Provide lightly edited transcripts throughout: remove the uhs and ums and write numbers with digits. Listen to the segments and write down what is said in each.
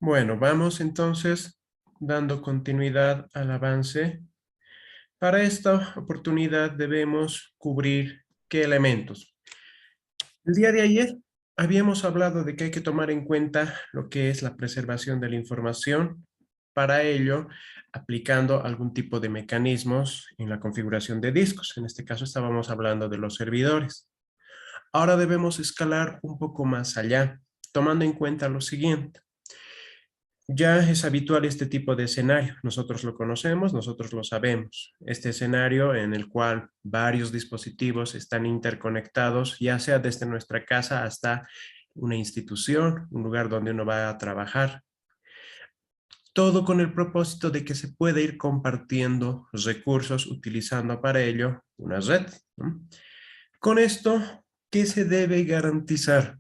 Bueno, vamos entonces dando continuidad al avance. Para esta oportunidad debemos cubrir qué elementos. El día de ayer habíamos hablado de que hay que tomar en cuenta lo que es la preservación de la información. Para ello, aplicando algún tipo de mecanismos en la configuración de discos. En este caso estábamos hablando de los servidores. Ahora debemos escalar un poco más allá, tomando en cuenta lo siguiente. Ya es habitual este tipo de escenario. Nosotros lo conocemos, nosotros lo sabemos. Este escenario en el cual varios dispositivos están interconectados, ya sea desde nuestra casa hasta una institución, un lugar donde uno va a trabajar. Todo con el propósito de que se pueda ir compartiendo recursos utilizando para ello una red, ¿no? Con esto, ¿qué se debe garantizar?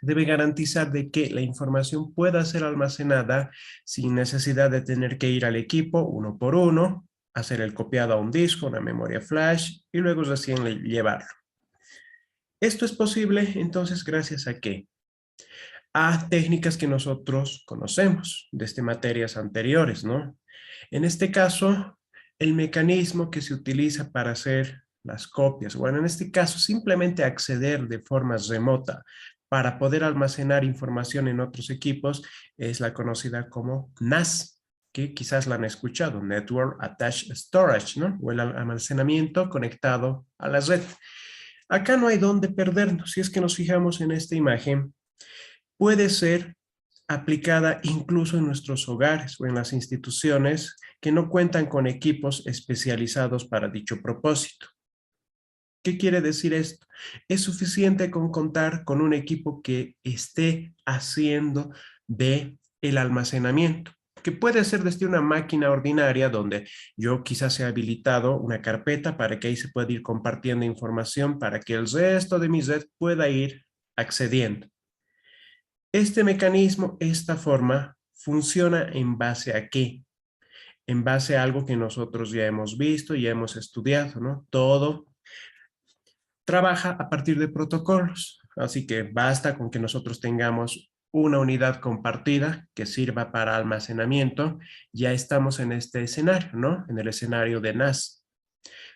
Se debe garantizar de que la información pueda ser almacenada sin necesidad de tener que ir al equipo uno por uno, hacer el copiado a un disco, una memoria flash y luego recién llevarlo. Esto es posible entonces gracias a qué? A técnicas que nosotros conocemos desde materias anteriores, ¿no? En este caso, el mecanismo que se utiliza para hacer las copias, bueno, en este caso, simplemente acceder de forma remota para poder almacenar información en otros equipos es la conocida como NAS, que quizás la han escuchado, Network Attached Storage, ¿no? O el almacenamiento conectado a la red. Acá no hay dónde perdernos. Si es que nos fijamos en esta imagen, puede ser aplicada incluso en nuestros hogares o en las instituciones que no cuentan con equipos especializados para dicho propósito. ¿Qué quiere decir esto? Es suficiente con contar con un equipo que esté haciendo de el almacenamiento, que puede ser desde una máquina ordinaria donde yo quizás he habilitado una carpeta para que ahí se pueda ir compartiendo información para que el resto de mi red pueda ir accediendo. Este mecanismo, esta forma, funciona en base a qué? En base a algo que nosotros ya hemos visto y hemos estudiado, ¿no? Todo trabaja a partir de protocolos, así que basta con que nosotros tengamos una unidad compartida que sirva para almacenamiento, ya estamos en este escenario, ¿no? En el escenario de NAS.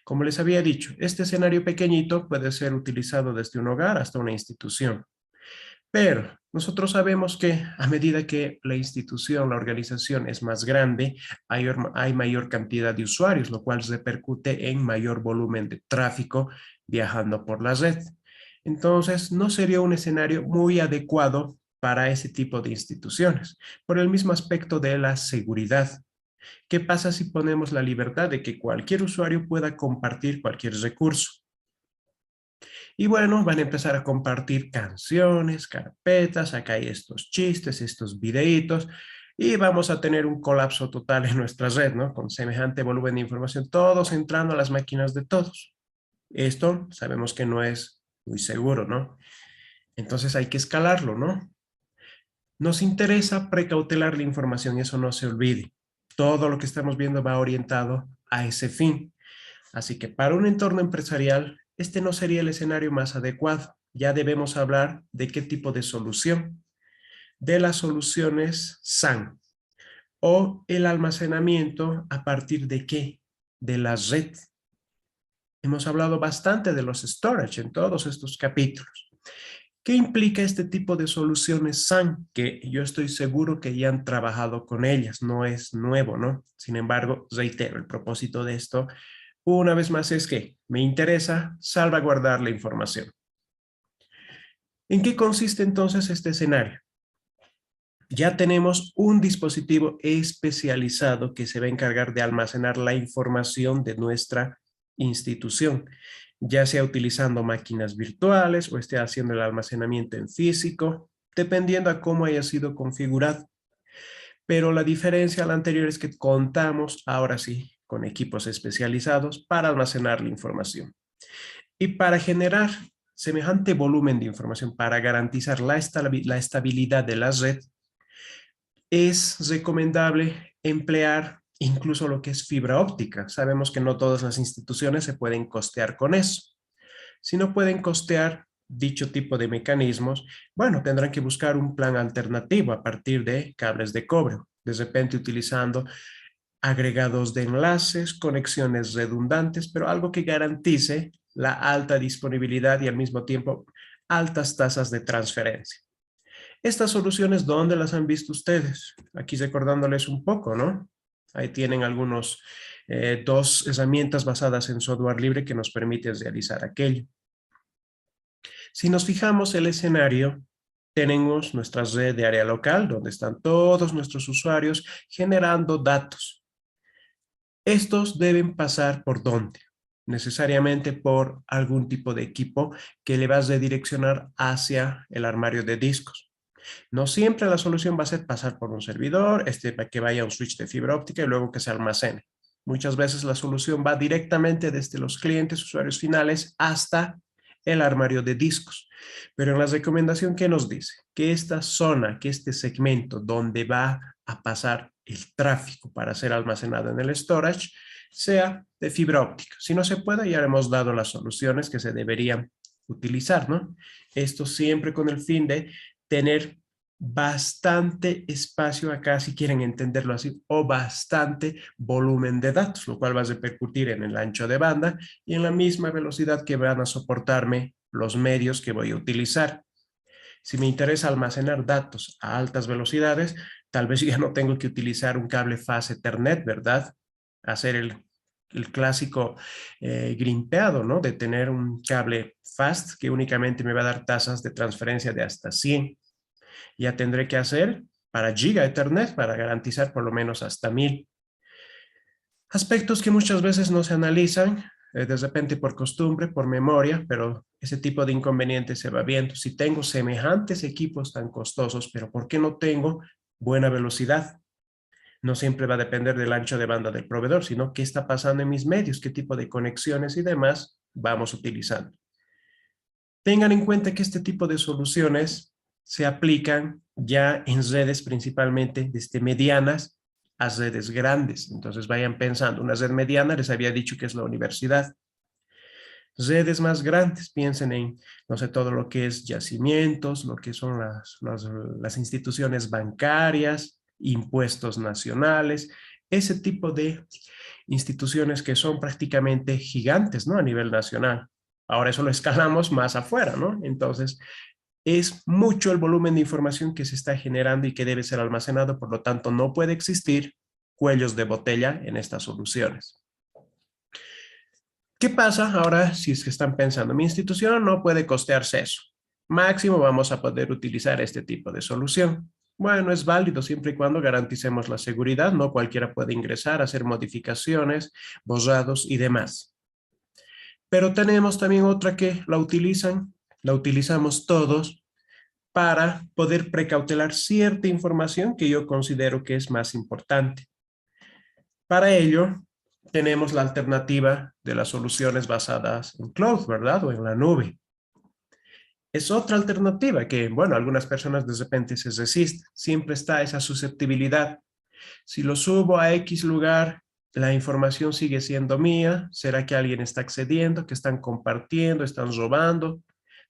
Como les había dicho, este escenario pequeñito puede ser utilizado desde un hogar hasta una institución. Pero nosotros sabemos que a medida que la institución, la organización es más grande, hay mayor cantidad de usuarios, lo cual repercute en mayor volumen de tráfico viajando por la red. Entonces, no sería un escenario muy adecuado para ese tipo de instituciones, por el mismo aspecto de la seguridad. ¿Qué pasa si ponemos la libertad de que cualquier usuario pueda compartir cualquier recurso? Y bueno, van a empezar a compartir canciones, carpetas, acá hay estos chistes, estos videitos, y vamos a tener un colapso total en nuestra red, ¿no? Con semejante volumen de información, todos entrando a las máquinas de todos. Esto sabemos que no es muy seguro, ¿no? Entonces hay que escalarlo, ¿no? Nos interesa precautelar la información y eso no se olvide. Todo lo que estamos viendo va orientado a ese fin. Así que para un entorno empresarial, este no sería el escenario más adecuado. Ya debemos hablar de qué tipo de solución. De las soluciones SAN o el almacenamiento a partir de qué? De la red. Hemos hablado bastante de los storage en todos estos capítulos. ¿Qué implica este tipo de soluciones SAN? Que yo estoy seguro que ya han trabajado con ellas, no es nuevo, ¿no? Sin embargo, reitero, el propósito de esto una vez más es que me interesa salvaguardar la información. ¿En qué consiste entonces este escenario? Ya tenemos un dispositivo especializado que se va a encargar de almacenar la información de nuestra institución, ya sea utilizando máquinas virtuales o esté haciendo el almacenamiento en físico, dependiendo a cómo haya sido configurado. Pero la diferencia a la anterior es que contamos, ahora sí, con equipos especializados para almacenar la información. Y para generar semejante volumen de información, para garantizar la estabilidad de la red, es recomendable emplear incluso lo que es fibra óptica. Sabemos que no todas las instituciones se pueden costear con eso. Si no pueden costear, dicho tipo de mecanismos, bueno, tendrán que buscar un plan alternativo a partir de cables de cobre, de repente utilizando agregados de enlaces, conexiones redundantes, pero algo que garantice la alta disponibilidad y al mismo tiempo altas tasas de transferencia. Estas soluciones, ¿dónde las han visto ustedes? Aquí recordándoles un poco, ¿no? Ahí tienen algunos, dos herramientas basadas en software libre que nos permiten realizar aquello. Si nos fijamos el escenario, tenemos nuestra red de área local, donde están todos nuestros usuarios generando datos. Estos deben pasar ¿por dónde? Necesariamente por algún tipo de equipo que le vas a redireccionar hacia el armario de discos. No siempre la solución va a ser pasar por un servidor, para que vaya a un switch de fibra óptica y luego que se almacene. Muchas veces la solución va directamente desde los clientes, usuarios finales, hasta el armario de discos. Pero en la recomendación, ¿qué nos dice? Que esta zona, que este segmento donde va a pasar el tráfico para ser almacenado en el storage, sea de fibra óptica. Si no se puede, ya hemos dado las soluciones que se deberían utilizar, ¿no? Esto siempre con el fin de tener bastante espacio acá, si quieren entenderlo así, o bastante volumen de datos, lo cual va a repercutir en el ancho de banda y en la misma velocidad que van a soportarme los medios que voy a utilizar. Si me interesa almacenar datos a altas velocidades, tal vez ya no tengo que utilizar un cable Fast Ethernet, ¿verdad? Hacer el clásico grimpeado, ¿no? De tener un cable fast que únicamente me va a dar tasas de transferencia de hasta 100. Ya tendré que hacer para Giga Ethernet para garantizar por lo menos hasta 1000. Aspectos que muchas veces no se analizan, de repente por costumbre, por memoria, pero ese tipo de inconvenientes se va viendo. Si tengo semejantes equipos tan costosos, pero ¿por qué no tengo buena velocidad? No siempre va a depender del ancho de banda del proveedor, sino qué está pasando en mis medios, qué tipo de conexiones y demás vamos utilizando. Tengan en cuenta que este tipo de soluciones se aplican ya en redes principalmente desde medianas a redes grandes. Entonces vayan pensando, una red mediana les había dicho que es la universidad. Redes más grandes, piensen en, no sé, todo lo que es yacimientos, lo que son las instituciones bancarias, impuestos nacionales, ese tipo de instituciones que son prácticamente gigantes, ¿no? A nivel nacional. Ahora eso lo escalamos más afuera, ¿no? Entonces, es mucho el volumen de información que se está generando y que debe ser almacenado, por lo tanto, no puede existir cuellos de botella en estas soluciones. ¿Qué pasa ahora si es que están pensando, mi institución no puede costearse eso? Máximo vamos a poder utilizar este tipo de solución. Bueno, es válido siempre y cuando garanticemos la seguridad, no cualquiera puede ingresar, hacer modificaciones, borrados y demás. Pero tenemos también otra que la utilizamos todos para poder precautelar cierta información que yo considero que es más importante. Para ello, tenemos la alternativa de las soluciones basadas en cloud, ¿verdad? O en la nube. Es otra alternativa que, bueno, algunas personas de repente se resisten. Siempre está esa susceptibilidad. Si lo subo a X lugar, la información sigue siendo mía. ¿Será que alguien está accediendo, que están compartiendo, están robando?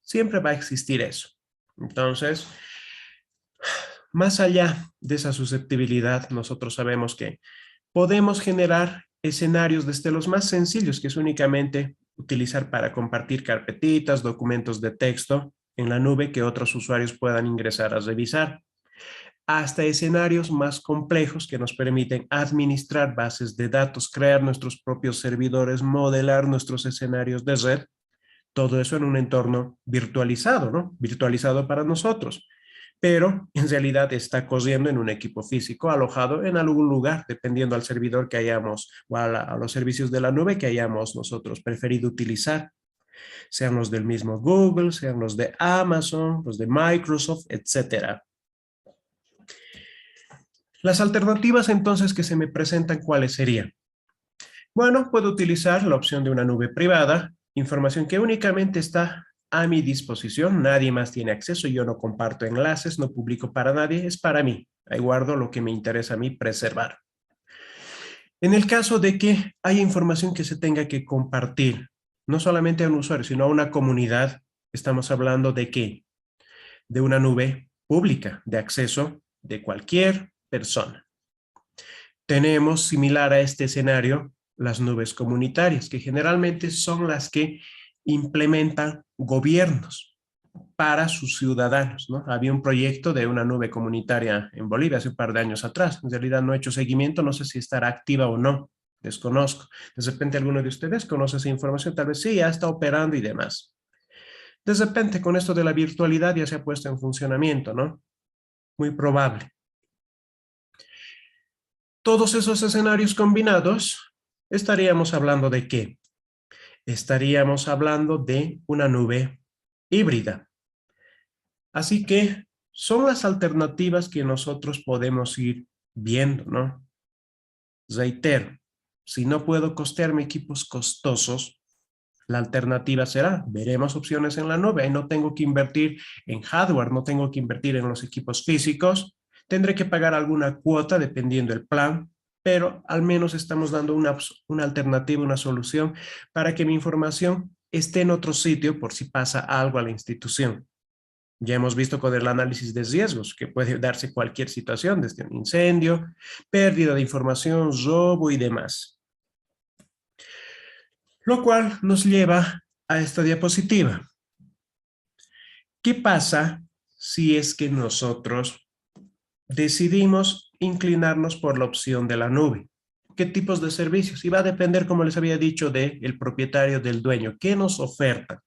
Siempre va a existir eso. Entonces, más allá de esa susceptibilidad, nosotros sabemos que podemos generar escenarios desde los más sencillos, que es únicamente utilizar para compartir carpetitas, documentos de texto en la nube que otros usuarios puedan ingresar a revisar, hasta escenarios más complejos que nos permiten administrar bases de datos, crear nuestros propios servidores, modelar nuestros escenarios de red, todo eso en un entorno virtualizado, ¿no? Virtualizado para nosotros, pero en realidad está corriendo en un equipo físico alojado en algún lugar, dependiendo al servidor que hayamos o a los servicios de la nube que hayamos nosotros preferido utilizar, sean los del mismo Google, sean los de Amazon, los de Microsoft, etcétera. Las alternativas entonces que se me presentan, ¿cuáles serían? Bueno, puedo utilizar la opción de una nube privada, información que únicamente está a mi disposición, nadie más tiene acceso, yo no comparto enlaces, no publico para nadie, es para mí. Ahí guardo lo que me interesa a mí preservar. En el caso de que haya información que se tenga que compartir, no solamente a un usuario, sino a una comunidad, Estamos hablando de ¿qué? De una nube pública, de acceso de cualquier persona. Tenemos, similar a este escenario, las nubes comunitarias, que generalmente son las que implementan gobiernos para sus ciudadanos, ¿no? Había un proyecto de una nube comunitaria en Bolivia hace un par de años atrás. En realidad no he hecho seguimiento, no sé si estará activa o no, desconozco. De repente alguno de ustedes conoce esa información, tal vez sí, ya está operando y demás. De repente con esto de la virtualidad ya se ha puesto en funcionamiento, ¿no? Muy probable. Todos esos escenarios combinados, estaríamos hablando de ¿qué? Estaríamos hablando de una nube híbrida. Así que son las alternativas que nosotros podemos ir viendo, ¿no? Reitero, si no puedo costearme equipos costosos, la alternativa será, veremos opciones en la nube y no tengo que invertir en hardware, no tengo que invertir en los equipos físicos, tendré que pagar alguna cuota dependiendo del plan, pero al menos estamos dando una alternativa, una solución para que mi información esté en otro sitio por si pasa algo a la institución. Ya hemos visto con el análisis de riesgos que puede darse cualquier situación, desde un incendio, pérdida de información, robo y demás. Lo cual nos lleva a esta diapositiva. ¿Qué pasa si es que nosotros decidimos inclinarnos por la opción de la nube? ¿Qué tipos de servicios? Y va a depender, como les había dicho, del propietario, del dueño. ¿Qué nos oferta?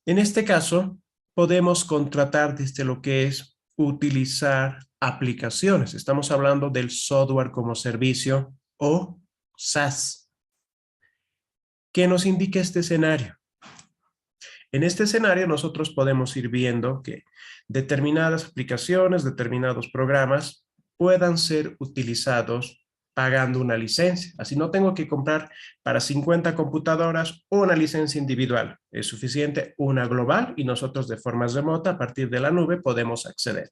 En este caso, podemos contratar desde lo que es utilizar aplicaciones. Estamos hablando del software como servicio o SaaS. ¿Qué nos indica este escenario? En este escenario nosotros podemos ir viendo que determinadas aplicaciones, determinados programas puedan ser utilizados pagando una licencia. Así no tengo que comprar para 50 computadoras una licencia individual. Es suficiente una global y nosotros de forma remota a partir de la nube podemos acceder.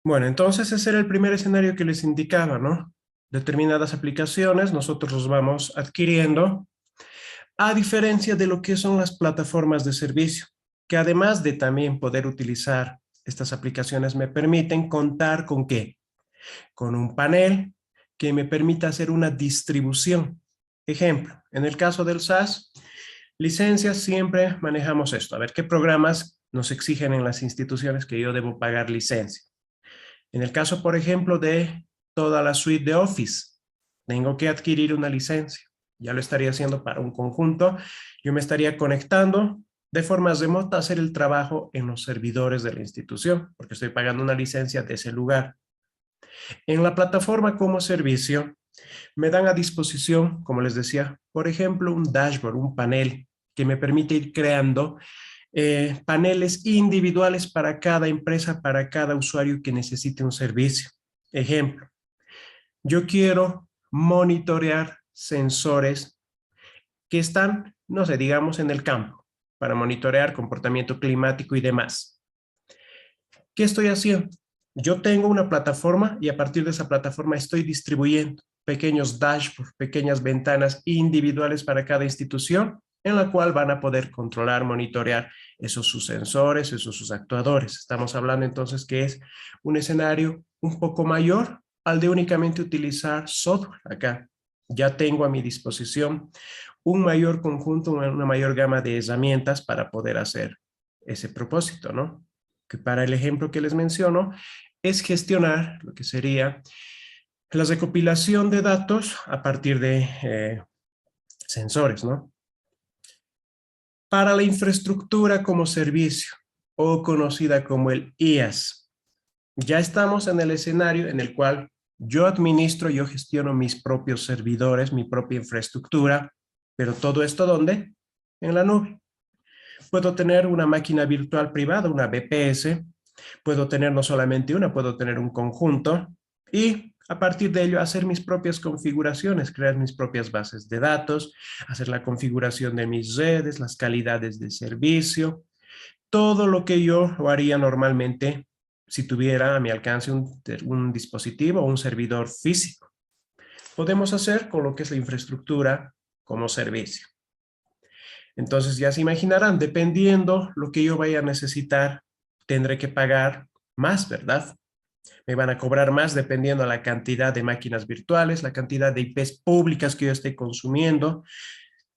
Bueno, entonces ese era el primer escenario que les indicaba, ¿no? Determinadas aplicaciones nosotros los vamos adquiriendo, a diferencia de lo que son las plataformas de servicio, que además de también poder utilizar estas aplicaciones me permiten contar con ¿qué? Con un panel que me permita hacer una distribución. Ejemplo, en el caso del SaaS, licencias siempre manejamos esto. A ver, ¿qué programas nos exigen en las instituciones que yo debo pagar licencia? En el caso, por ejemplo, de toda la suite de Office, tengo que adquirir una licencia. Ya lo estaría haciendo para un conjunto. Yo me estaría conectando de forma remota a hacer el trabajo en los servidores de la institución, porque estoy pagando una licencia de ese lugar. En la plataforma como servicio, me dan a disposición, como les decía, por ejemplo, un dashboard, un panel que me permite ir creando paneles individuales para cada empresa, para cada usuario que necesite un servicio. Ejemplo, yo quiero monitorear sensores que están, no sé, digamos en el campo, para monitorear comportamiento climático y demás. ¿Qué estoy haciendo? Yo tengo una plataforma y a partir de esa plataforma estoy distribuyendo pequeños dashboards, pequeñas ventanas individuales para cada institución en la cual van a poder controlar, monitorear esos sus sensores, esos sus actuadores. Estamos hablando entonces que es un escenario un poco mayor al de únicamente utilizar software acá. Ya tengo a mi disposición un mayor conjunto, una mayor gama de herramientas para poder hacer ese propósito, ¿no? Que para el ejemplo que les menciono, es gestionar lo que sería la recopilación de datos a partir de sensores, ¿no? Para la infraestructura como servicio o conocida como el IaaS, ya estamos en el escenario en el cual yo administro, yo gestiono mis propios servidores, mi propia infraestructura, pero todo esto ¿dónde? En la nube. Puedo tener una máquina virtual privada, una VPS, puedo tener no solamente una, puedo tener un conjunto y a partir de ello hacer mis propias configuraciones, crear mis propias bases de datos, hacer la configuración de mis redes, las calidades de servicio, todo lo que yo lo haría normalmente si tuviera a mi alcance un dispositivo o un servidor físico. podemos hacer con lo que es la infraestructura como servicio. Entonces ya se imaginarán, dependiendo lo que yo vaya a necesitar, tendré que pagar más, ¿verdad? Me van a cobrar más dependiendo de la cantidad de máquinas virtuales, la cantidad de IPs públicas que yo esté consumiendo.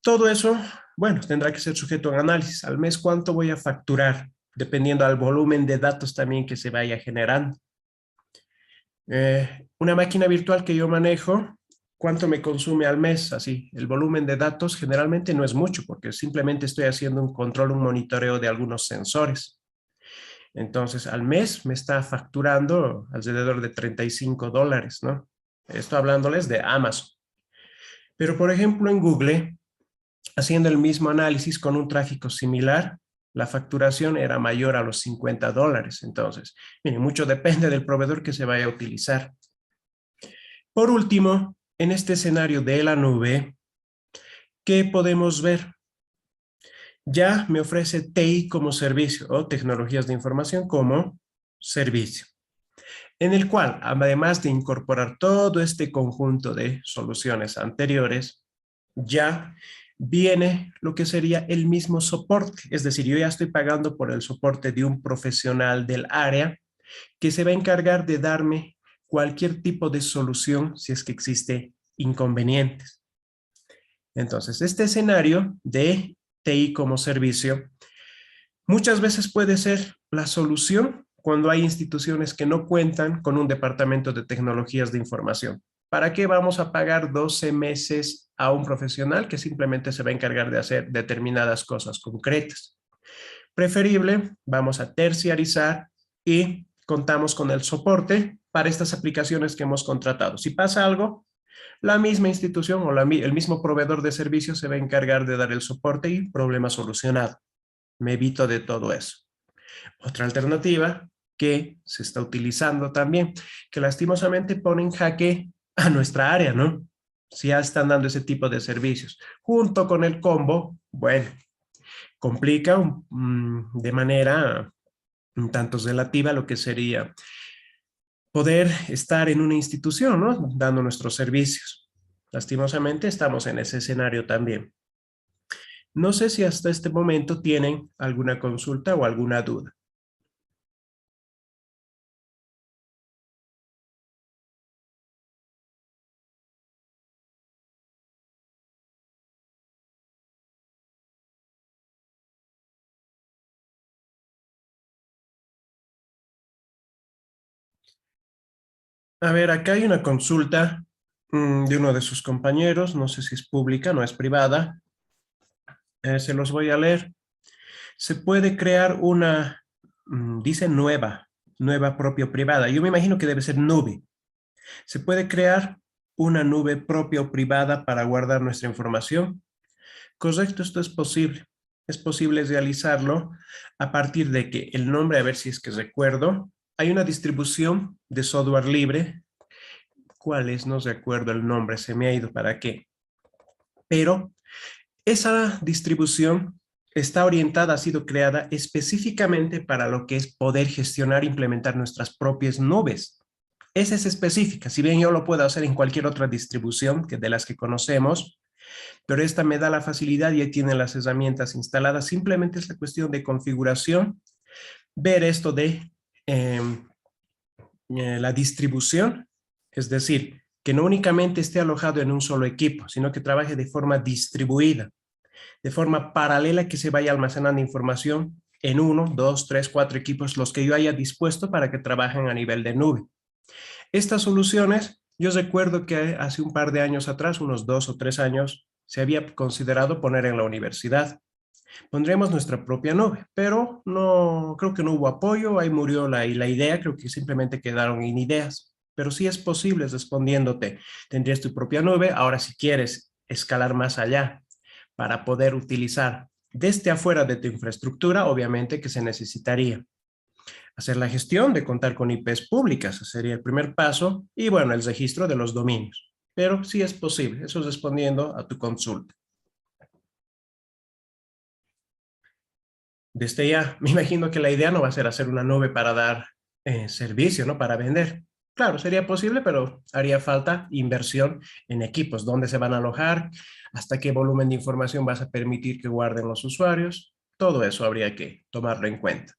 Todo eso, bueno, tendrá que ser sujeto a un análisis. Al mes, ¿cuánto voy a facturar? Dependiendo del volumen de datos también que se vaya generando. Una máquina virtual que yo manejo, ¿cuánto me consume al mes? Así, el volumen de datos generalmente no es mucho porque simplemente estoy haciendo un control, un monitoreo de algunos sensores. Entonces, al mes me está facturando alrededor de $35, ¿no? Estoy hablándoles de Amazon. Pero, por ejemplo, en Google, haciendo el mismo análisis con un tráfico similar, la facturación era mayor a los $50. Entonces, miren, mucho depende del proveedor que se vaya a utilizar. Por último, en este escenario de la nube, ¿qué podemos ver? Ya me ofrece TI como servicio o tecnologías de información como servicio, en el cual, además de incorporar todo este conjunto de soluciones anteriores, ya viene lo que sería el mismo soporte. Es decir, yo ya estoy pagando por el soporte de un profesional del área que se va a encargar de darme cualquier tipo de solución si es que existe inconvenientes. Entonces, este escenario de TI como servicio muchas veces puede ser la solución cuando hay instituciones que no cuentan con un departamento de tecnologías de información. ¿Para qué vamos a pagar 12 meses a un profesional que simplemente se va a encargar de hacer determinadas cosas concretas? Preferible, vamos a terciarizar y contamos con el soporte para estas aplicaciones que hemos contratado. Si pasa algo, la misma institución o el mismo proveedor de servicios se va a encargar de dar el soporte y problema solucionado. Me evito de todo eso. Otra alternativa que se está utilizando también, que lastimosamente pone en jaque a nuestra área, ¿no? Si ya están dando ese tipo de servicios. Junto con el combo, bueno, complica de manera un tanto relativa lo que sería poder estar en una institución, ¿no? Dando nuestros servicios. Lastimosamente estamos en ese escenario también. No sé si hasta este momento tienen alguna consulta o alguna duda. A ver, acá hay una consulta de uno de sus compañeros, no sé si es pública, no es privada. Se los voy a leer. Se puede crear una, dice nueva propia privada. Yo me imagino que debe ser nube. Se puede crear una nube propia o privada para guardar nuestra información. Correcto, esto es posible. Es posible realizarlo a partir de que el nombre, a ver si es que recuerdo, hay una distribución de software libre. ¿Cuál es? No recuerdo el nombre, se me ha ido para qué. Pero esa distribución está orientada, ha sido creada específicamente para lo que es poder gestionar e implementar nuestras propias nubes. Esa es específica, si bien yo lo puedo hacer en cualquier otra distribución que de las que conocemos, pero esta me da la facilidad y ya tiene las herramientas instaladas. Simplemente es la cuestión de configuración, ver esto de la distribución, es decir, que no únicamente esté alojado en un solo equipo, sino que trabaje de forma distribuida, de forma paralela, que se vaya almacenando información en uno, dos, tres, cuatro equipos, los que yo haya dispuesto para que trabajen a nivel de nube. Estas soluciones, yo recuerdo que hace un par de años atrás, unos 2 o 3 años, se había considerado poner en la universidad. Pondremos nuestra propia nube, pero no, creo que no hubo apoyo, ahí murió la idea, creo que simplemente quedaron en ideas, pero sí es posible respondiéndote, tendrías tu propia nube, ahora si quieres escalar más allá para poder utilizar desde afuera de tu infraestructura, obviamente que se necesitaría hacer la gestión de contar con IPs públicas, ese sería el primer paso, y bueno, el registro de los dominios, pero sí es posible, eso es respondiendo a tu consulta. Desde ya, me imagino que la idea no va a ser hacer una nube para dar servicio, ¿no? Para vender. Claro, sería posible, pero haría falta inversión en equipos, dónde se van a alojar, hasta qué volumen de información vas a permitir que guarden los usuarios. Todo eso habría que tomarlo en cuenta.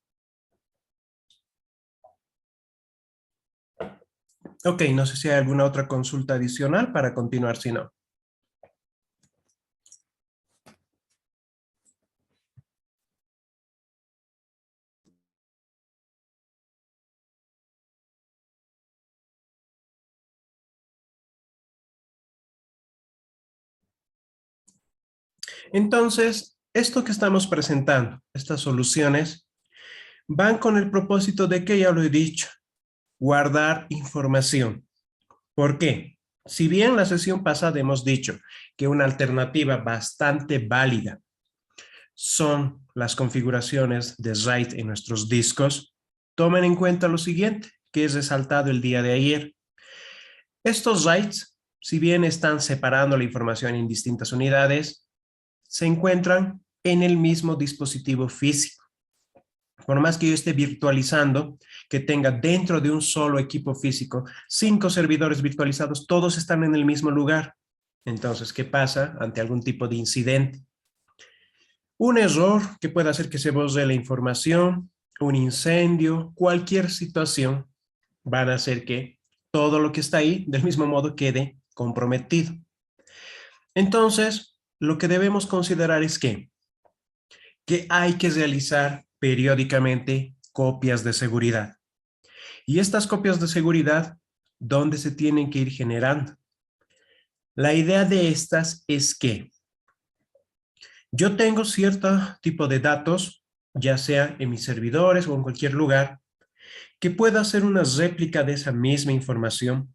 Ok, no sé si hay alguna otra consulta adicional para continuar, si no. Entonces, esto que estamos presentando, estas soluciones, van con el propósito de que ya lo he dicho, guardar información. ¿Por qué? Si bien la sesión pasada hemos dicho que una alternativa bastante válida son las configuraciones de RAID en nuestros discos, tomen en cuenta lo siguiente, que es resaltado el día de ayer. Estos RAIDs, si bien están separando la información en distintas unidades, se encuentran en el mismo dispositivo físico. Por más que yo esté virtualizando, que tenga dentro de un solo equipo físico 5 servidores virtualizados, todos están en el mismo lugar. Entonces, ¿qué pasa ante algún tipo de incidente? Un error que puede hacer que se borre la información, un incendio, cualquier situación, van a hacer que todo lo que está ahí, del mismo modo, quede comprometido. Entonces, lo que debemos considerar es que hay que realizar periódicamente copias de seguridad. Y estas copias de seguridad, ¿dónde se tienen que ir generando? La idea de estas es que yo tengo cierto tipo de datos, ya sea en mis servidores o en cualquier lugar, que pueda hacer una réplica de esa misma información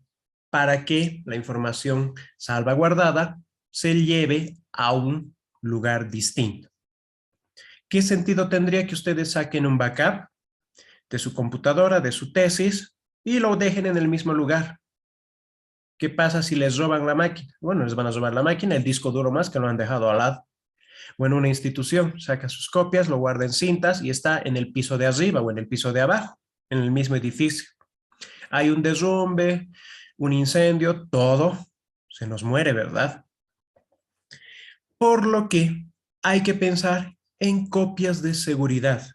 para que la información salvaguardada se lleve a un lugar distinto. ¿Qué sentido tendría que ustedes saquen un backup de su computadora, de su tesis, y lo dejen en el mismo lugar? ¿Qué pasa si les roban la máquina? Bueno, les van a robar la máquina, el disco duro más que lo han dejado al lado. O en una institución, saca sus copias, lo guarda en cintas y está en el piso de arriba o en el piso de abajo, en el mismo edificio. Hay un derrumbe, un incendio, todo se nos muere, ¿verdad? Por lo que hay que pensar en copias de seguridad.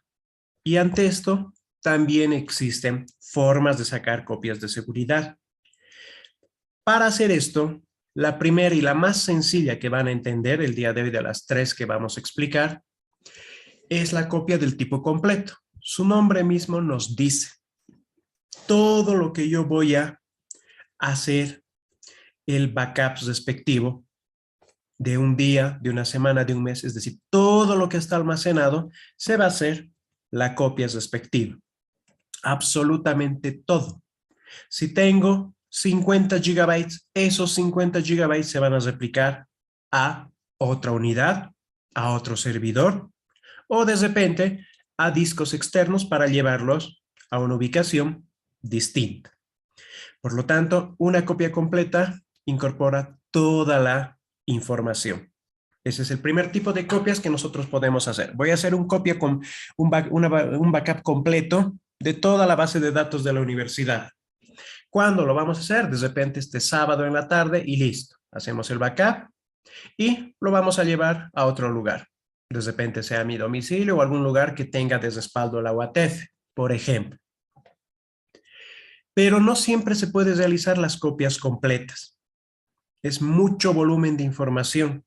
Y ante esto, también existen formas de sacar copias de seguridad. Para hacer esto, la primera y la más sencilla que van a entender el día de hoy de las 3 que vamos a explicar es la copia del tipo completo. Su nombre mismo nos dice todo lo que yo voy a hacer el backup respectivo de un día, de una semana, de un mes, es decir, todo lo que está almacenado se va a hacer la copia respectiva. Absolutamente todo. Si tengo 50 gigabytes, esos 50 gigabytes se van a replicar a otra unidad, a otro servidor, o de repente a discos externos para llevarlos a una ubicación distinta. Por lo tanto, una copia completa incorpora toda la información. Ese es el primer tipo de copias que nosotros podemos hacer. Voy a hacer un copia con un backup completo de toda la base de datos de la universidad. ¿Cuándo lo vamos a hacer? De repente este sábado en la tarde y listo. Hacemos el backup y lo vamos a llevar a otro lugar. De repente sea mi domicilio o algún lugar que tenga de respaldo la UATF, por ejemplo. Pero no siempre se puede realizar las copias completas. Es mucho volumen de información.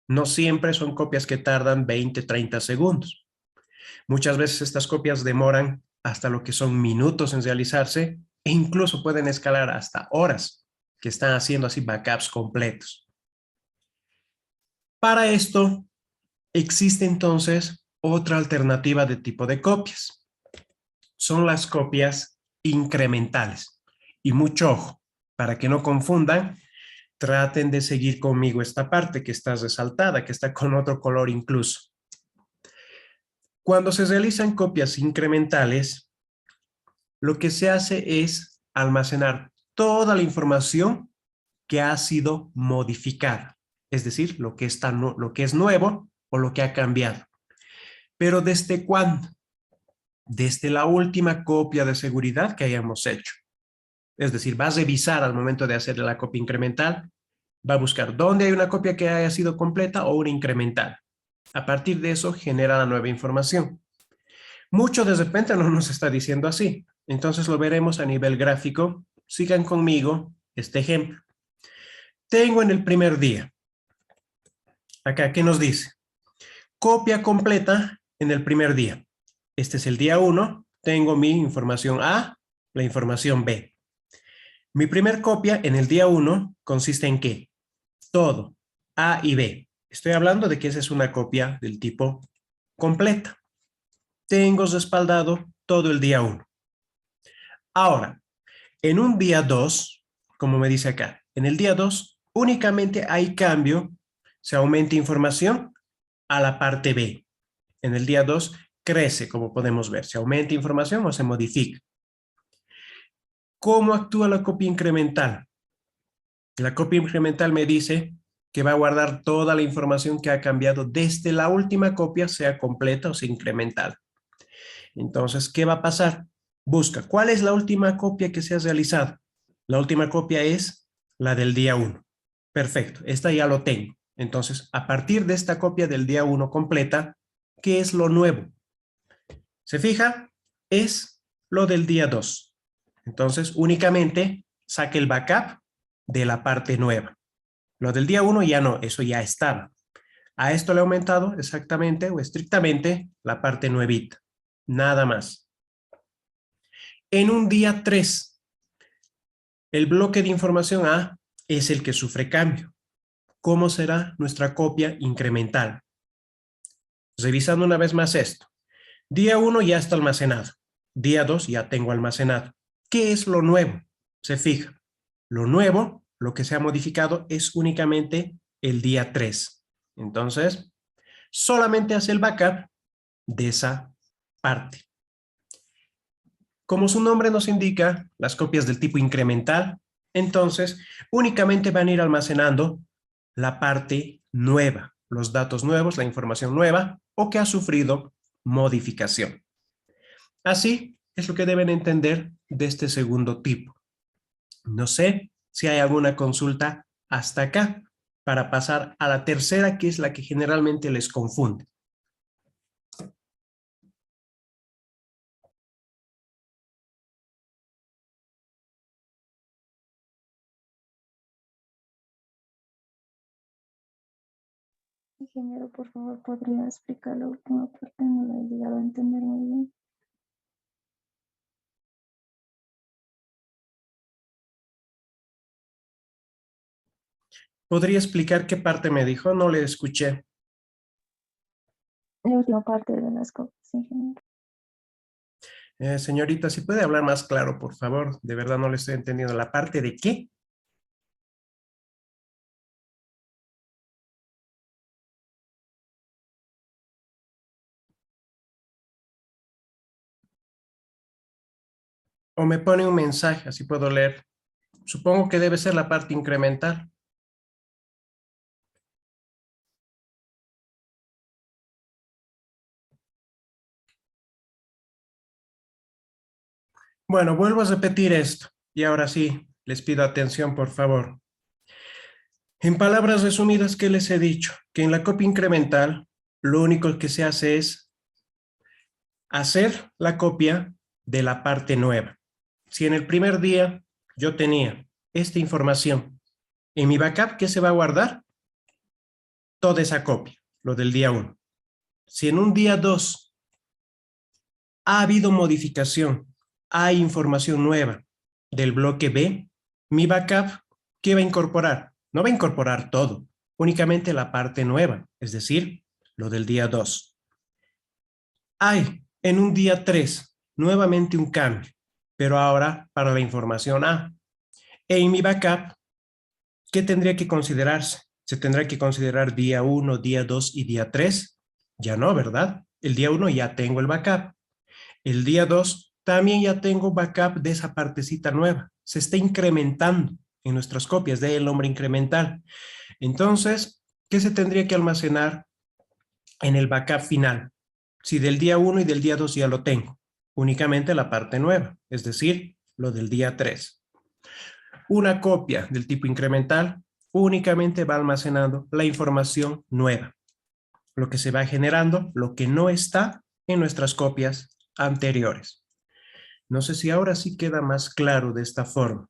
No siempre son copias que tardan 20, 30 segundos. Muchas veces estas copias demoran hasta lo que son minutos en realizarse e incluso pueden escalar hasta horas que están haciendo así backups completos. Para esto existe entonces otra alternativa de tipo de copias. Son las copias incrementales. Y mucho ojo, para que no confundan, traten de seguir conmigo esta parte que está resaltada, que está con otro color incluso. Cuando se realizan copias incrementales, lo que se hace es almacenar toda la información que ha sido modificada, es decir, lo que es nuevo o lo que ha cambiado. Pero ¿desde cuándo? Desde la última copia de seguridad que hayamos hecho. es decir, va a revisar al momento de hacer la copia incremental, va a buscar dónde hay una copia que haya sido completa o una incremental. A partir de eso, genera la nueva información. Mucho de repente no nos está diciendo así. Entonces lo veremos a nivel gráfico. Sigan conmigo este ejemplo. Tengo en el primer día. Acá, ¿qué nos dice? Copia completa en el primer día. Este es el día 1. Tengo mi información A, la información B. Mi primer copia en el día 1 consiste en ¿qué? Todo, A y B. Estoy hablando de que esa es una copia del tipo completa. Tengo respaldado todo el día 1. Ahora, en un día 2, como me dice acá, en el día 2 únicamente hay cambio, se aumenta información a la parte B. En el día 2 crece, como podemos ver, se aumenta información o se modifica. ¿Cómo actúa la copia incremental? La copia incremental me dice que va a guardar toda la información que ha cambiado desde la última copia, sea completa o sea incremental. Entonces, ¿qué va a pasar? Busca, ¿cuál es la última copia que se ha realizado? La última copia es la del día 1. Perfecto, esta ya lo tengo. Entonces, a partir de esta copia del día 1 completa, ¿qué es lo nuevo? ¿Se fija? Es lo del día 2. Entonces, únicamente saque el backup de la parte nueva. Lo del día 1 ya no, eso ya estaba. A esto le he aumentado exactamente o estrictamente la parte nuevita. Nada más. En un día 3, el bloque de información A es el que sufre cambio. ¿Cómo será nuestra copia incremental? Revisando una vez más esto. Día 1 ya está almacenado. Día 2 ya tengo almacenado. ¿Qué es lo nuevo? Se fija. Lo nuevo, lo que se ha modificado es únicamente el día 3. Entonces, solamente hace el backup de esa parte. Como su nombre nos indica, las copias del tipo incremental, entonces únicamente van a ir almacenando la parte nueva, los datos nuevos, la información nueva o que ha sufrido modificación. Así es lo que deben entender de este segundo tipo. No sé si hay alguna consulta hasta acá para pasar a la tercera, que es la que generalmente les confunde. Ingeniero, por favor, ¿podría explicar la última parte? No la he llegado a entender muy bien. ¿Podría explicar qué parte me dijo? No le escuché. La última parte de las copias, ingeniero. Señorita, si puede hablar más claro, por favor. De verdad no le estoy entendiendo. ¿La parte de qué? O me pone un mensaje, así puedo leer. Supongo que debe ser la parte incremental. Bueno, vuelvo a repetir esto. Y ahora sí, les pido atención, por favor. En palabras resumidas, ¿qué les he dicho? Que en la copia incremental, lo único que se hace es hacer la copia de la parte nueva. Si en el primer día yo tenía esta información, en mi backup, ¿qué se va a guardar? Toda esa copia, lo del día 1. Si en un día 2 ha habido modificación, hay información nueva del bloque B, mi backup, ¿qué va a incorporar? No va a incorporar todo, únicamente la parte nueva, es decir, lo del día 2. Hay en un día 3 nuevamente un cambio, pero ahora para la información A. En mi backup, ¿qué tendría que considerarse? ¿Se tendrá que considerar día 1, día 2 y día 3? Ya no, ¿verdad? El día 1 ya tengo el backup. El día 2 también ya tengo backup de esa partecita nueva. Se está incrementando en nuestras copias del nombre incremental. Entonces, ¿qué se tendría que almacenar en el backup final? Si del día 1 y del día 2 ya lo tengo, únicamente la parte nueva, es decir, lo del día 3. Una copia del tipo incremental únicamente va almacenando la información nueva, lo que se va generando, lo que no está en nuestras copias anteriores. No sé si ahora sí queda más claro de esta forma.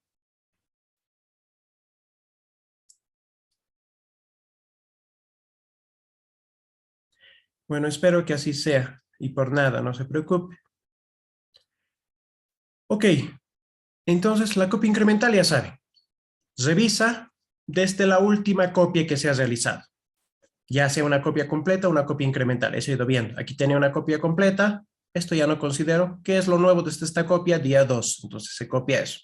Bueno, espero que así sea y por nada, no se preocupe. Ok, entonces la copia incremental ya sabe. Revisa desde la última copia que se ha realizado. Ya sea una copia completa o una copia incremental. Eso he ido viendo. Aquí tenía una copia completa. Esto ya no considero. ¿Qué es lo nuevo desde esta copia? Día 2. Entonces se copia eso.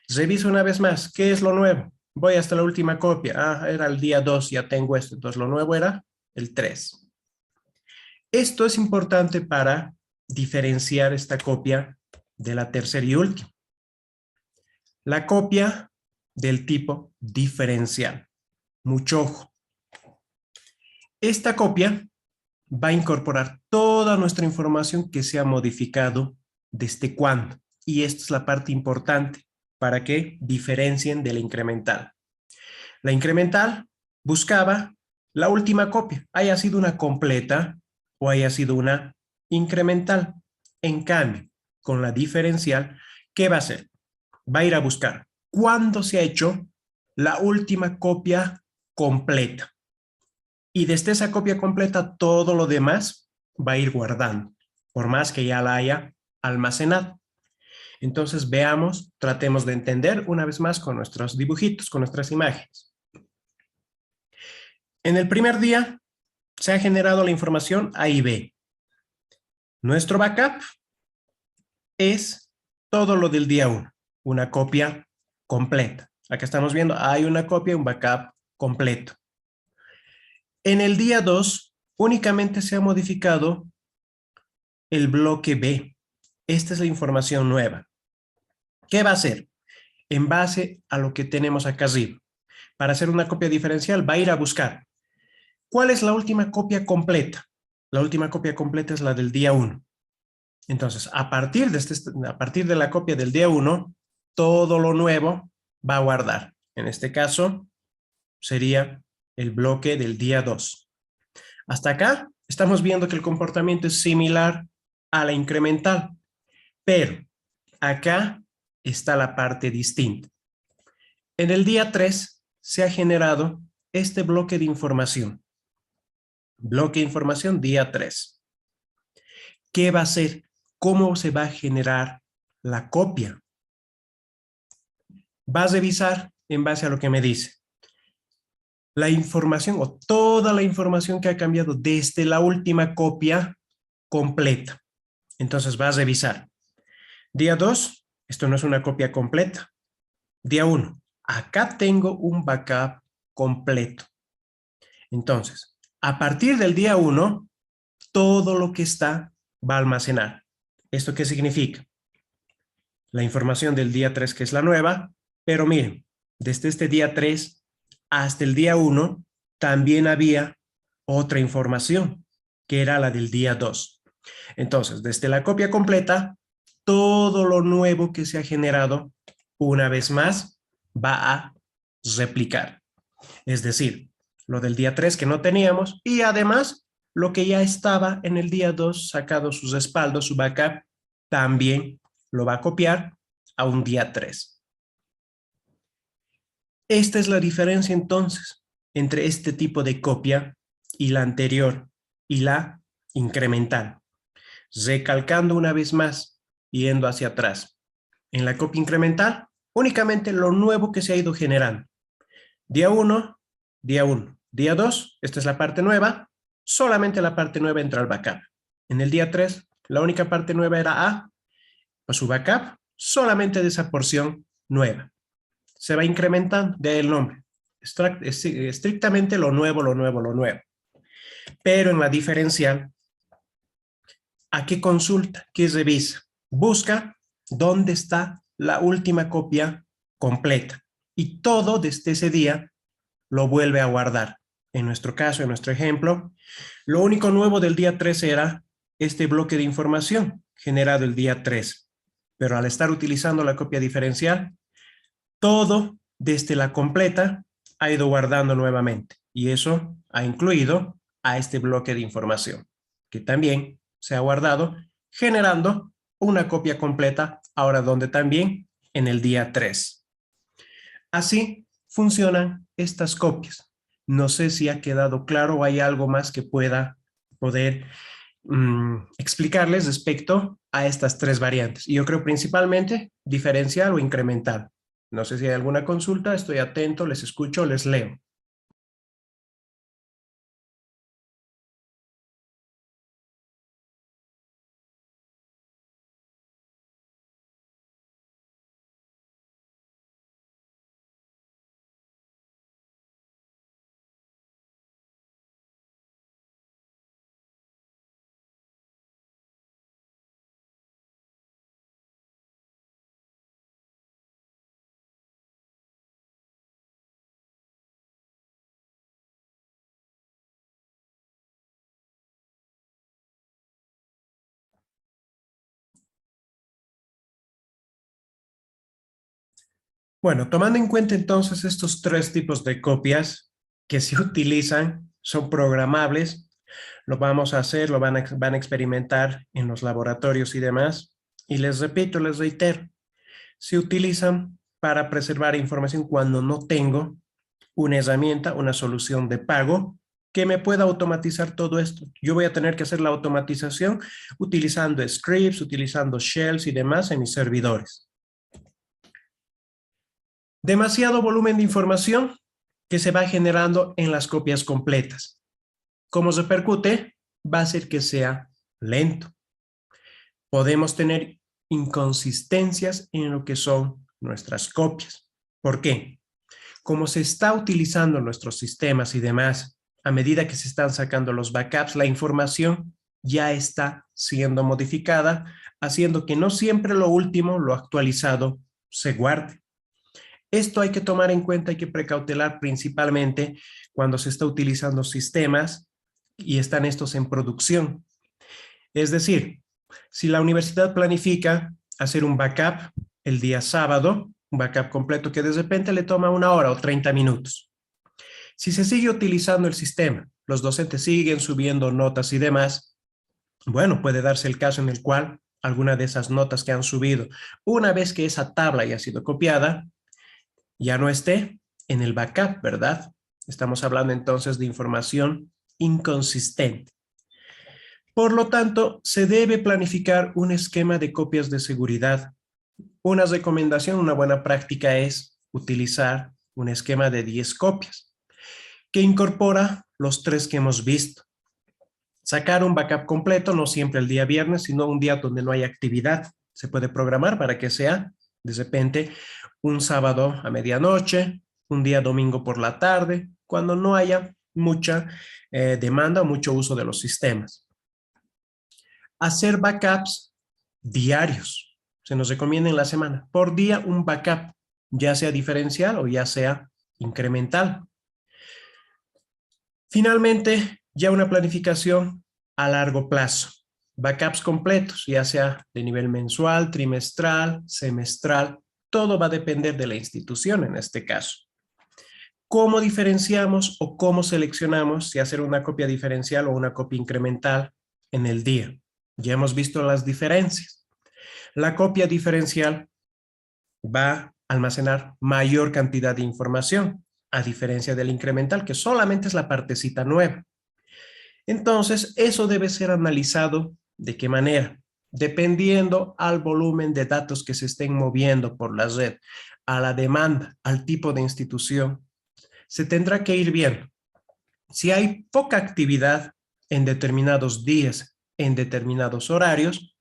Reviso una vez más. ¿Qué es lo nuevo? Voy hasta la última copia. Ah, era el día 2. Ya tengo esto. Entonces lo nuevo era el 3. Esto es importante para diferenciar esta copia de la tercera y última. La copia del tipo diferencial. Mucho ojo. Esta copia va a incorporar toda nuestra información que se ha modificado desde cuándo. Y esta es la parte importante para que diferencien de la incremental. La incremental buscaba la última copia, haya sido una completa o haya sido una incremental. En cambio, con la diferencial, ¿qué va a hacer? Va a ir a buscar cuándo se ha hecho la última copia completa. Y desde esa copia completa, todo lo demás va a ir guardando, por más que ya la haya almacenado. Entonces, veamos, tratemos de entender una vez más con nuestros dibujitos, con nuestras imágenes. En el primer día, se ha generado la información A y B. Nuestro backup es todo lo del día 1, una copia completa. Acá estamos viendo, hay una copia, un backup completo. En el día 2, únicamente se ha modificado el bloque B. Esta es la información nueva. ¿Qué va a hacer? En base a lo que tenemos acá arriba. Para hacer una copia diferencial, va a ir a buscar. ¿Cuál es la última copia completa? La última copia completa es la del día 1. Entonces, a partir de la copia del día 1, todo lo nuevo va a guardar. En este caso, sería el bloque del día 2. Hasta acá, estamos viendo que el comportamiento es similar a la incremental, pero acá está la parte distinta. En el día 3 se ha generado este bloque de información. Bloque de información día 3. ¿Qué va a hacer? ¿Cómo se va a generar la copia? Va a revisar en base a lo que me dice. La información o toda la información que ha cambiado desde la última copia completa. Entonces va a revisar. Día 2, esto no es una copia completa. Día 1, acá tengo un backup completo. Entonces, a partir del día 1, todo lo que está va a almacenar. ¿Esto qué significa? La información del día 3, que es la nueva, pero miren, desde este día 3 hasta el día 1, también había otra información, que era la del día 2. Entonces, desde la copia completa, todo lo nuevo que se ha generado, una vez más, va a replicar. Es decir, lo del día 3 que no teníamos y además lo que ya estaba en el día 2 sacado sus respaldos, su backup, también lo va a copiar a un día 3. Esta es la diferencia entonces entre este tipo de copia y la anterior y la incremental. Recalcando una vez más, yendo hacia atrás. En la copia incremental, únicamente lo nuevo que se ha ido generando. Día 1, día 1. Día 2, esta es la parte nueva, solamente la parte nueva entra al backup. En el día 3, la única parte nueva era A, pues su backup, solamente de esa porción nueva. Se va incrementando de el nombre. Estrictamente lo nuevo, lo nuevo, lo nuevo. Pero en la diferencial, ¿a qué consulta? ¿Qué revisa? Busca dónde está la última copia completa. Y todo desde ese día lo vuelve a guardar. En nuestro caso, en nuestro ejemplo, lo único nuevo del día 3 era este bloque de información generado el día 3. Pero al estar utilizando la copia diferencial, todo desde la completa ha ido guardando nuevamente. Y eso ha incluido a este bloque de información, que también se ha guardado, generando una copia completa, ahora donde también en el día 3. Así funcionan estas copias. No sé si ha quedado claro o hay algo más que pueda poder explicarles respecto a estas tres variantes. Y yo creo principalmente diferencial o incremental. No sé si hay alguna consulta, estoy atento, les escucho, les leo. Bueno, tomando en cuenta entonces estos tres tipos de copias que se utilizan, son programables, lo vamos a hacer, van a experimentar en los laboratorios y demás. Y les repito, les reitero, se utilizan para preservar información cuando no tengo una herramienta, una solución de pago que me pueda automatizar todo esto. Yo voy a tener que hacer la automatización utilizando scripts, utilizando shells y demás en mis servidores. Demasiado volumen de información que se va generando en las copias completas. ¿Cómo se repercute? Va a ser que sea lento. Podemos tener inconsistencias en lo que son nuestras copias. ¿Por qué? Como se está utilizando nuestros sistemas y demás, a medida que se están sacando los backups, la información ya está siendo modificada, haciendo que no siempre lo último, lo actualizado, se guarde. Esto hay que tomar en cuenta, hay que precautelar principalmente cuando se está utilizando sistemas y están estos en producción. Es decir, si la universidad planifica hacer un backup el día sábado, un backup completo que de repente le toma 1 hora o 30 minutos. Si se sigue utilizando el sistema, los docentes siguen subiendo notas y demás, bueno, puede darse el caso en el cual alguna de esas notas que han subido, una vez que esa tabla ya ha sido copiada, ya no esté en el backup, ¿verdad? Estamos hablando entonces de información inconsistente. Por lo tanto, se debe planificar un esquema de copias de seguridad. Una recomendación, una buena práctica es utilizar un esquema de 10 copias que incorpora los 3 que hemos visto. Sacar un backup completo, no siempre el día viernes, sino un día donde no hay actividad. Se puede programar para que sea, de repente, un sábado a medianoche, un día domingo por la tarde, cuando no haya mucha demanda o mucho uso de los sistemas. Hacer backups diarios. Se nos recomienda en la semana. Por día un backup, ya sea diferencial o ya sea incremental. Finalmente, ya una planificación a largo plazo. Backups completos, ya sea de nivel mensual, trimestral, semestral. Todo va a depender de la institución en este caso. ¿Cómo diferenciamos o cómo seleccionamos si hacer una copia diferencial o una copia incremental en el día? Ya hemos visto las diferencias. La copia diferencial va a almacenar mayor cantidad de información, a diferencia del incremental, que solamente es la partecita nueva. Entonces, eso debe ser analizado. ¿De qué manera? Dependiendo al volumen de datos que se estén moviendo por la red, a la demanda, al tipo de institución, se tendrá que ir viendo. Si hay poca actividad en determinados días, en determinados horarios,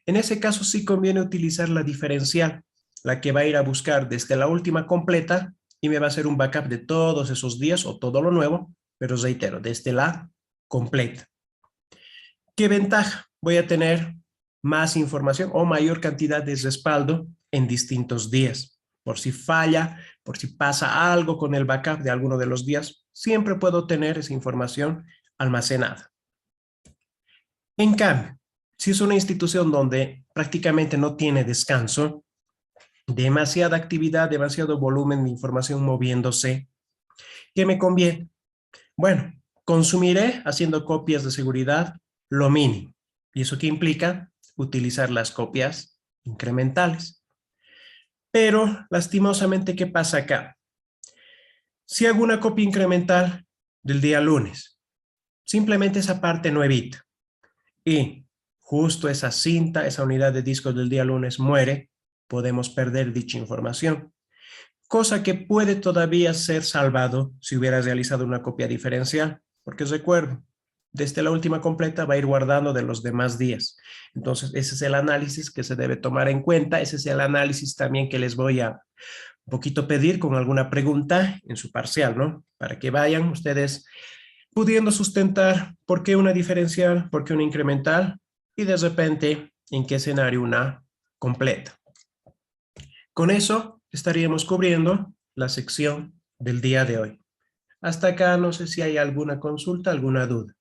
en ese caso sí conviene utilizar la diferencial, la que va a ir a buscar desde la última completa y me va a hacer un backup de todos esos días o todo lo nuevo, pero reitero, desde la completa. ¿Qué ventaja? Voy a tener más información o mayor cantidad de respaldo en distintos días. Por si falla, por si pasa algo con el backup de alguno de los días, siempre puedo tener esa información almacenada. En cambio, si es una institución donde prácticamente no tiene descanso, demasiada actividad, demasiado volumen de información moviéndose. ¿Qué me conviene? Bueno, consumiré haciendo copias de seguridad lo mínimo. ¿Y eso qué implica? Utilizar las copias incrementales. Pero, lastimosamente, ¿qué pasa acá? Si hago una copia incremental del día lunes, simplemente esa parte no evita. Y justo esa cinta, esa unidad de disco del día lunes muere, podemos perder dicha información. Cosa que puede todavía ser salvado si hubieras realizado una copia diferencial, porque recuerdo, desde la última completa va a ir guardando de los demás días. Entonces, ese es el análisis que se debe tomar en cuenta, ese es el análisis también que les voy a un poquito pedir con alguna pregunta en su parcial, ¿no? Para que vayan ustedes pudiendo sustentar por qué una diferencial, por qué una incremental y de repente en qué escenario una completa. Con eso estaríamos cubriendo la sección del día de hoy. Hasta acá no sé si hay alguna consulta, alguna duda.